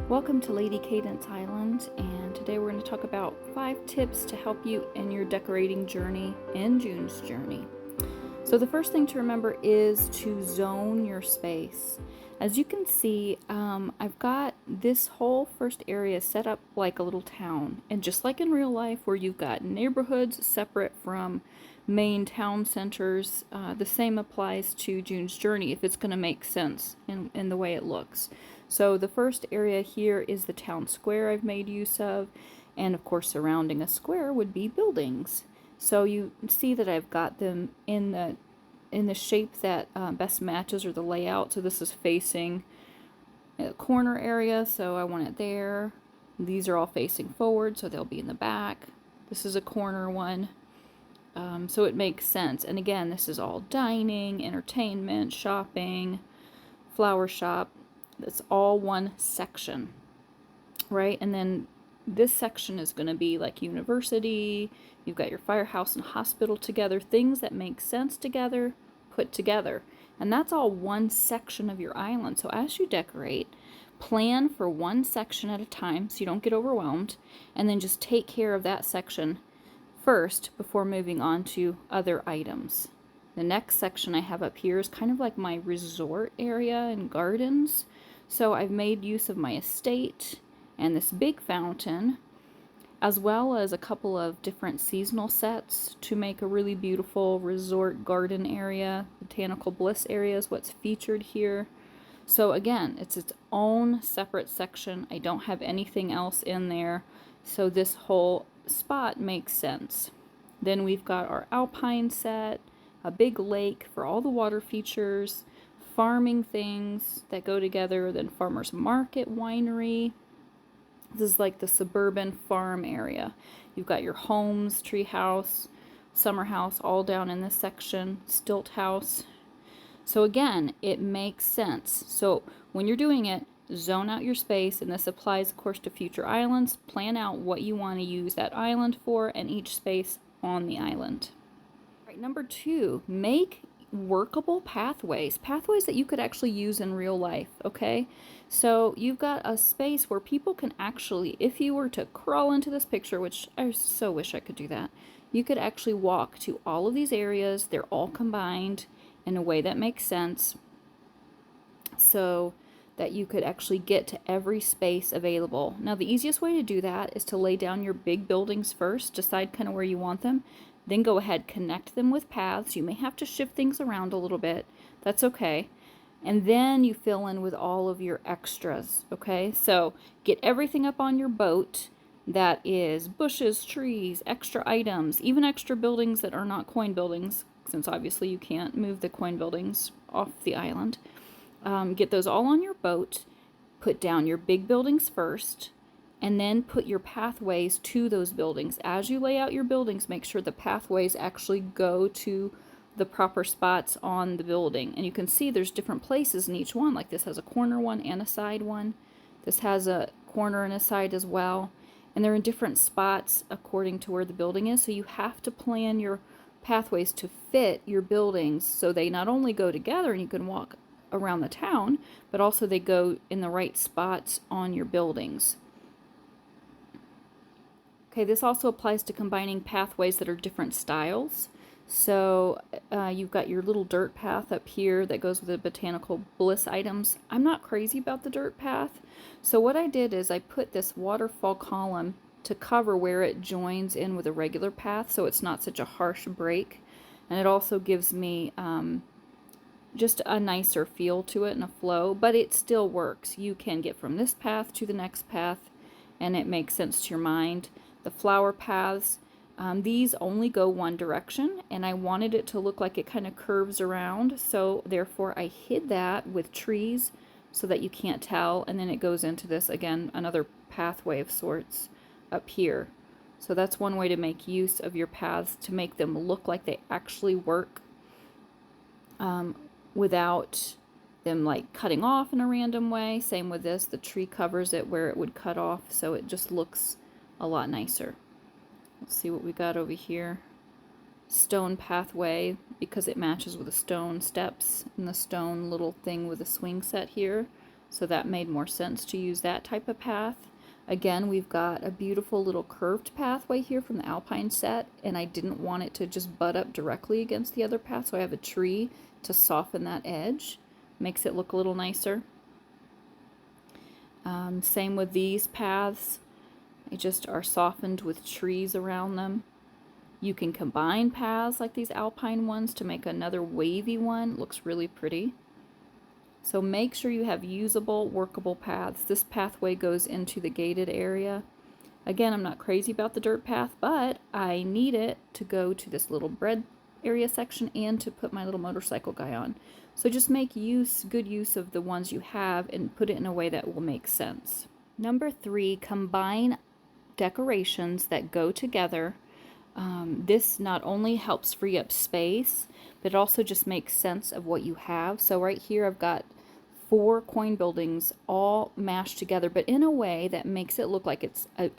Welcome to Lady Cadence Island, and today we're going to talk about 5 tips to help you in your decorating journey in June's journey. So the first thing to remember is to zone your space. As you can see, I've got this whole first area set up like a little town, and just like in real life where you've got neighborhoods separate from main town centers, the same applies to June's journey if it's going to make sense in the way it looks. So the first area here is the town square I've made use of, and of course surrounding a square would be buildings. So you see that I've got them in the shape that best matches or the layout. So this is facing a corner area, so I want it there. These are all facing forward, so they'll be in the back. This is a corner one. So it makes sense. And again, this is all dining, entertainment, shopping, flower shop. That's all one section, right? And then this section is going to be like university. You've got your firehouse and hospital together, things that make sense together, put together. And that's all one section of your island. So as you decorate, plan for one section at a time so you don't get overwhelmed, and then just take care of that section first before moving on to other items. The next section I have up here is kind of like my resort area and gardens. So I've made use of my estate and this big fountain, as well as a couple of different seasonal sets to make a really beautiful resort garden area. Botanical bliss area is what's featured here. So again, it's its own separate section. I don't have anything else in there, so this whole spot makes sense. Then we've got our alpine set, a big lake for all the water features, farming things that go together, then farmers market, winery. This is like the suburban farm area. You've got your homes, tree house, summer house, all down in this section, stilt house. So again, it makes sense. So when you're doing it, zone out your space, and this applies of course to future islands. Plan out what you want to use that island for and each space on the island. All right, number 2, make workable pathways that you could actually use in real life. Okay, so you've got a space where people can actually, if you were to crawl into this picture, which I so wish I could do that, you could actually walk to all of these areas. They're all combined in a way that makes sense, so that you could actually get to every space available. Now the easiest way to do that is to lay down your big buildings first, decide kind of where you want them, then go ahead, connect them with paths. You may have to shift things around a little bit. That's okay. And then you fill in with all of your extras, okay? So get everything up on your boat that is bushes, trees, extra items, even extra buildings that are not coin buildings, since obviously you can't move the coin buildings off the island. Get those all on your boat. Put down your big buildings first, and then put your pathways to those buildings. As you lay out your buildings, make sure the pathways actually go to the proper spots on the building. And you can see there's different places in each one. Like this has a corner one and a side one. This has a corner and a side as well. And they're in different spots according to where the building is. So you have to plan your pathways to fit your buildings so they not only go together and you can walk around the town, but also they go in the right spots on your buildings. Okay, this also applies to combining pathways that are different styles. So you've got your little dirt path up here that goes with the botanical bliss items. I'm not crazy about the dirt path. So what I did is I put this waterfall column to cover where it joins in with a regular path, so it's not such a harsh break. And it also gives me just a nicer feel to it and a flow, but it still works. You can get from this path to the next path, and it makes sense to your mind. The flower paths, these only go one direction, and I wanted it to look like it kind of curves around, so therefore I hid that with trees so that you can't tell, and then it goes into this, again, another pathway of sorts up here. So that's one way to make use of your paths to make them look like they actually work, without them like cutting off in a random way. Same with this, the tree covers it where it would cut off, so it just looks a lot nicer. Let's see what we got over here. Stone pathway, because it matches with the stone steps and the stone little thing with a swing set here. So that made more sense to use that type of path. Again, we've got a beautiful little curved pathway here from the Alpine set, and I didn't want it to just butt up directly against the other path, so I have a tree to soften that edge. Makes it look a little nicer. Same with these paths. They just are softened with trees around them. You can combine paths like these alpine ones to make another wavy one. It looks really pretty. So make sure you have usable, workable paths. This pathway goes into the gated area. Again, I'm not crazy about the dirt path, but I need it to go to this little bread area section and to put my little motorcycle guy on. So just make good use of the ones you have and put it in a way that will make sense. Number 3, combine decorations that go together. This not only helps free up space, but it also just makes sense of what you have. So right here I've got 4 coin buildings all mashed together, but in a way that makes it look like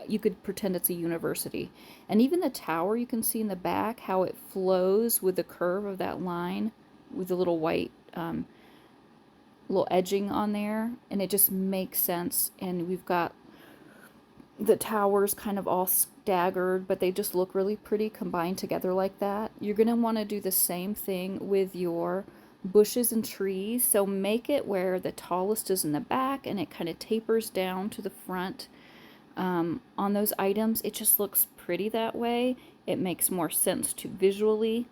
you could pretend it's a university. And even the tower, you can see in the back how it flows with the curve of that line with the little white little edging on there, and it just makes sense. And we've got the towers kind of all staggered, but they just look really pretty combined together like that. You're going to want to do the same thing with your bushes and trees. So make it where the tallest is in the back and it kind of tapers down to the front. On those items, it just looks pretty that way. It makes more sense to visually,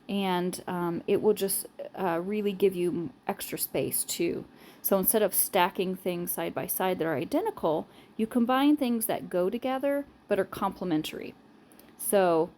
and it will just really give you extra space too. So instead of stacking things side by side that are identical, you combine things that go together but are complementary. So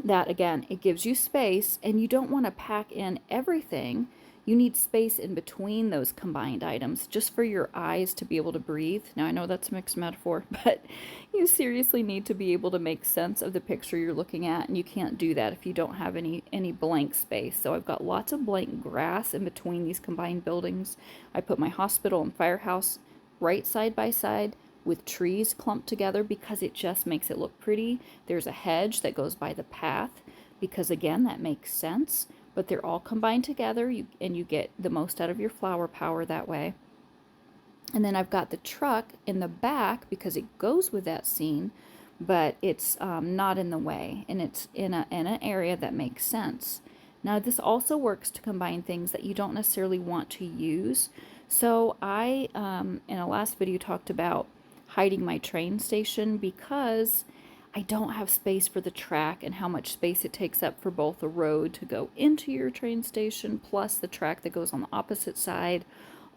that, again, it gives you space, and you don't want to pack in everything. You need space in between those combined items just for your eyes to be able to breathe. Now, I know that's a mixed metaphor, but you seriously need to be able to make sense of the picture you're looking at, and you can't do that if you don't have any blank space. So I've got lots of blank grass in between these combined buildings. I put my hospital and firehouse right side by side with trees clumped together because it just makes it look pretty. There's a hedge that goes by the path because, again, that makes sense. But they're all combined together, and you get the most out of your flower power that way. And then I've got the truck in the back because it goes with that scene, but it's not in the way, and it's in an area that makes sense. Now, this also works to combine things that you don't necessarily want to use. So I, in a last video, talked about hiding my train station because I don't have space for the track and how much space it takes up for both the road to go into your train station plus the track that goes on the opposite side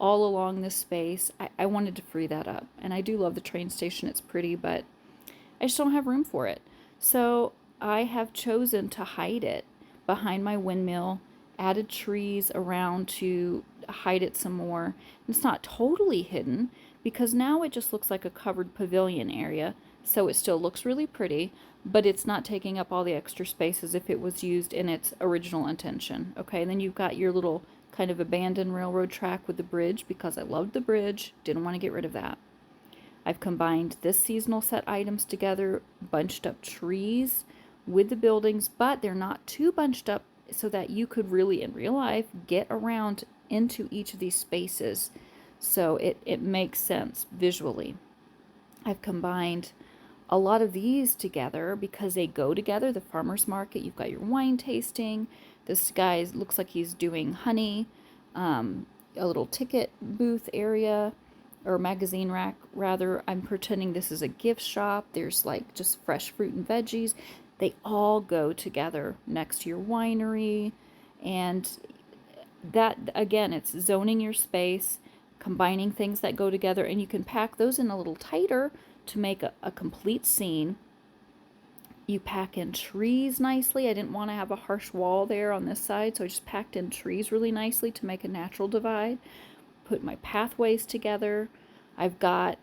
all along this space. I wanted to free that up. And I do love the train station. It's pretty, but I just don't have room for it. So I have chosen to hide it behind my windmill, added trees around to hide it some more. It's not totally hidden because now it just looks like a covered pavilion area. So it still looks really pretty, but it's not taking up all the extra space as if it was used in its original intention. Okay, and then you've got your little kind of abandoned railroad track with the bridge because I loved the bridge, didn't want to get rid of that. I've combined this seasonal set items together, bunched up trees with the buildings, but they're not too bunched up so that you could really, in real life, get around into each of these spaces. So it makes sense visually. I've combined a lot of these together because they go together. The farmer's market, you've got your wine tasting. This guy looks like he's doing honey, a little ticket booth area, or magazine rack rather. I'm pretending this is a gift shop. There's like just fresh fruit and veggies. They all go together next to your winery. And that, again, it's zoning your space, combining things that go together, and you can pack those in a little tighter to make a complete scene. You pack in trees nicely. I didn't want to have a harsh wall there on this side, so I just packed in trees really nicely to make a natural divide. Put my pathways together. I've got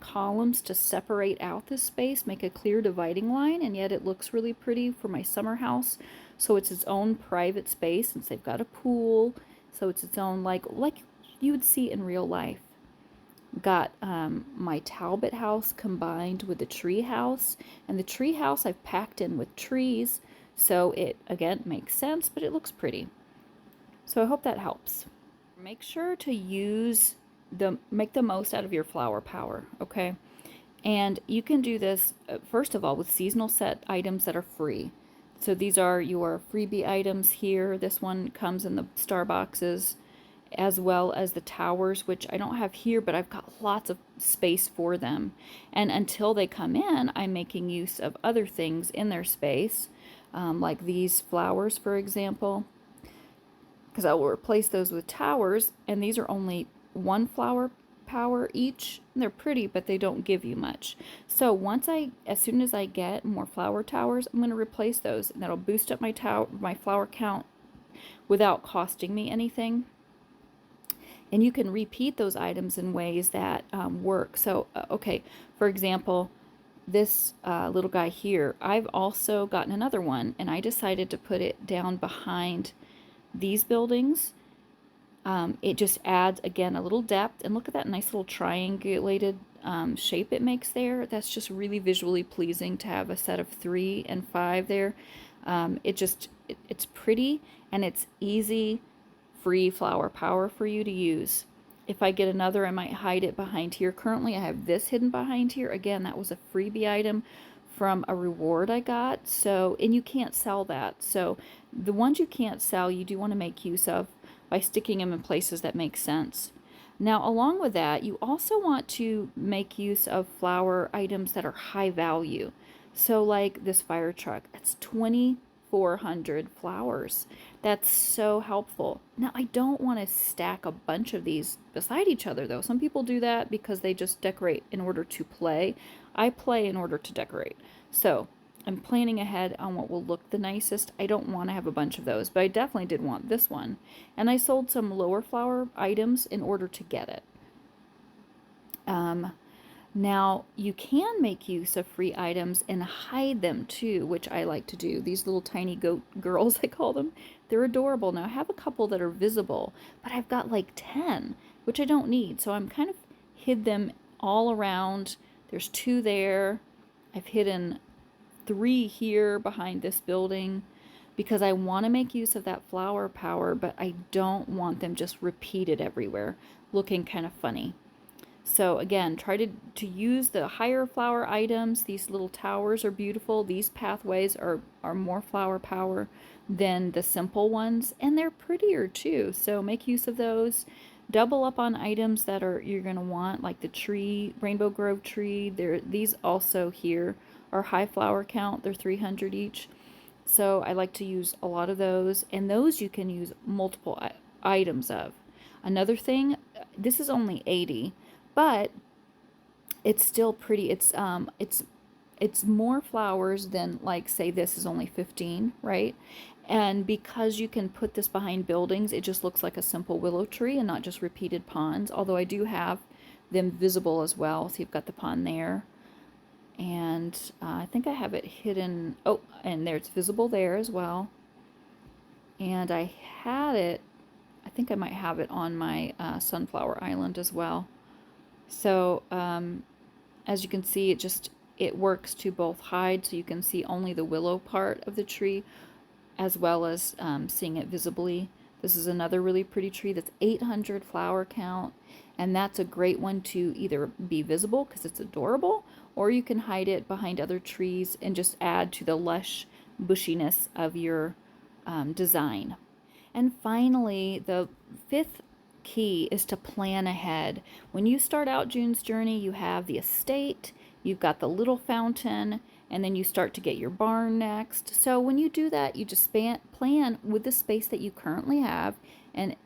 columns to separate out this space, make a clear dividing line, and yet it looks really pretty for my summer house. So it's its own private space since they've got a pool. So it's its own, like you would see in real life. Got my Talbot house combined with the tree house, and the tree house I've packed in with trees, so it again makes sense, but it looks pretty. So I hope that helps. Make sure to use make the most out of your flower power, okay? And you can do this, first of all, with seasonal set items that are free. So these are your freebie items here. This one comes in the star boxes, as well as the towers, which I don't have here, but I've got lots of space for them. And until they come in, I'm making use of other things in their space, like these flowers, for example, because I will replace those with towers, and these are only one flower power each. They're pretty, but they don't give you much. So as soon as I get more flower towers, I'm going to replace those, and that'll boost up my flower count without costing me anything. And you can repeat those items in ways that work. So, okay, for example, this little guy here, I've also gotten another one, and I decided to put it down behind these buildings. It just adds, again, a little depth. And look at that nice little triangulated shape it makes there. That's just really visually pleasing to have a set of 3 and 5 there. It's pretty, and it's easy, free flower power for you to use. If I get another, I might hide it behind here. Currently, I have this hidden behind here. Again, that was a freebie item from a reward I got. So, and you can't sell that. So the ones you can't sell, you do want to make use of by sticking them in places that make sense. Now, along with that, you also want to make use of flower items that are high value. So like this fire truck, that's 2,400 flowers. That's so helpful. Now, I don't want to stack a bunch of these beside each other, though. Some people do that because they just decorate in order to play. I play in order to decorate. So I'm planning ahead on what will look the nicest. I don't want to have a bunch of those, but I definitely did want this one. And I sold some lower flower items in order to get it. Now, you can make use of free items and hide them too, which I like to do. These little tiny goat girls, I call them, they're adorable. Now, I have a couple that are visible, but I've got like 10, which I don't need. So I'm kind of hid them all around. There's 2 there. I've hidden 3 here behind this building because I want to make use of that flower power, but I don't want them just repeated everywhere, looking kind of funny. So again, try to use the higher flower items. These little towers are beautiful. These pathways are more flower power than the simple ones, and they're prettier too. So make use of those. Double up on items that you're going to want, like the tree, Rainbow Grove tree. These also here are high flower count. They're 300 each. So I like to use a lot of those, and those you can use multiple items of. Another thing, this is only 80. But it's still pretty. It's more flowers than, like, say this is only 15, right? And because you can put this behind buildings, it just looks like a simple willow tree and not just repeated ponds. Although I do have them visible as well. So you've got the pond there. And I think I have it hidden. Oh, and it's visible there as well. And I think I might have it on my sunflower island as well. So as you can see, it works to both hide, so you can see only the willow part of the tree, as well as seeing it visibly. This is another really pretty tree that's 800 flower count, and that's a great one to either be visible because it's adorable, or you can hide it behind other trees and just add to the lush bushiness of your design. And finally, the 5th key is to plan ahead. When you start out June's Journey, you have the estate, you've got the little fountain, and then you start to get your barn next. So when you do that, you just plan with the space that you currently have,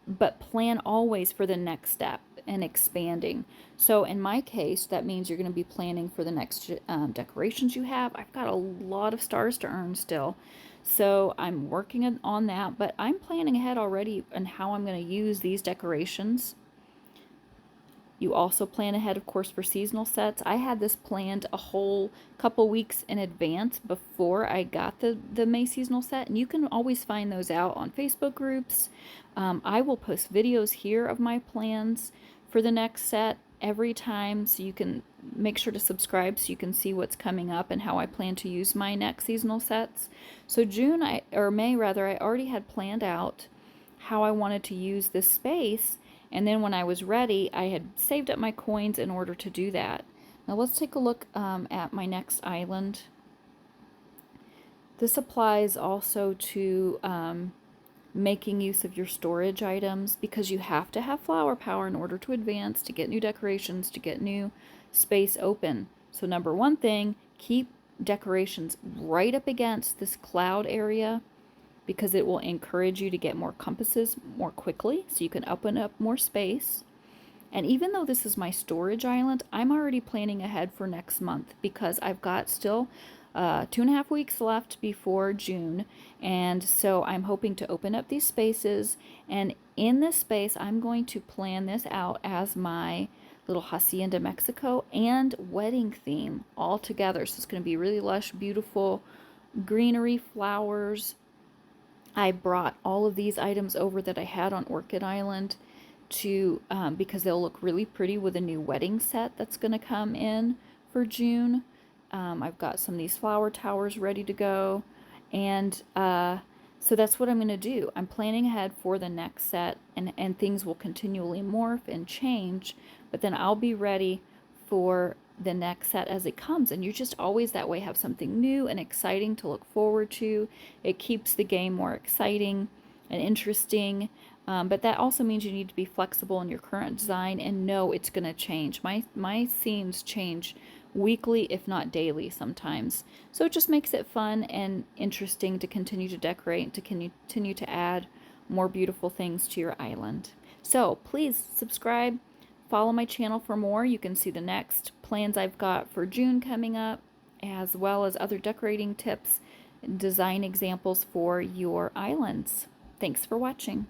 but plan always for the next step and expanding. So in my case, that means you're going to be planning for the next decorations you have. I've got a lot of stars to earn still. So I'm working on that, but I'm planning ahead already on how I'm going to use these decorations. You also plan ahead, of course, for seasonal sets. I had this planned a whole couple weeks in advance before I got the May seasonal set, and you can always find those out on Facebook groups. I will post videos here of my plans for the next set every time, so you can make sure to subscribe so you can see what's coming up and how I plan to use my next seasonal sets. So May rather, I already had planned out how I wanted to use this space, And then when I was ready, I had saved up my coins in order to do that. Now let's take a look at my next island. This applies also to making use of your storage items, because you have to have flower power in order to advance, to get new decorations, to get new space open. So number one thing, keep decorations right up against this cloud area, because it will encourage you to get more compasses more quickly so you can open up more space. And even though this is my storage island, I'm already planning ahead for next month, because I've got still 2.5 weeks left before June. And so I'm hoping to open up these spaces. And in this space, I'm going to plan this out as my little Hacienda Mexico and wedding theme all together. So it's going to be really lush, beautiful greenery, flowers. I brought all of these items over that I had on Orchid Island to because they'll look really pretty with a new wedding set that's going to come in for June. I've got some of these flower towers ready to go, and so that's what I'm going to do. I'm planning ahead for the next set, and things will continually morph and change, but then I'll be ready for the next set as it comes. And you just always that way have something new and exciting to look forward to. It keeps the game more exciting and interesting. But that also means you need to be flexible in your current design and know it's going to change. My themes change weekly, if not daily sometimes. So it just makes it fun and interesting to continue to decorate, to continue to add more beautiful things to your island. So please subscribe, follow my channel for more. You can see the next plans I've got for June coming up, as well as other decorating tips and design examples for your islands. Thanks for watching.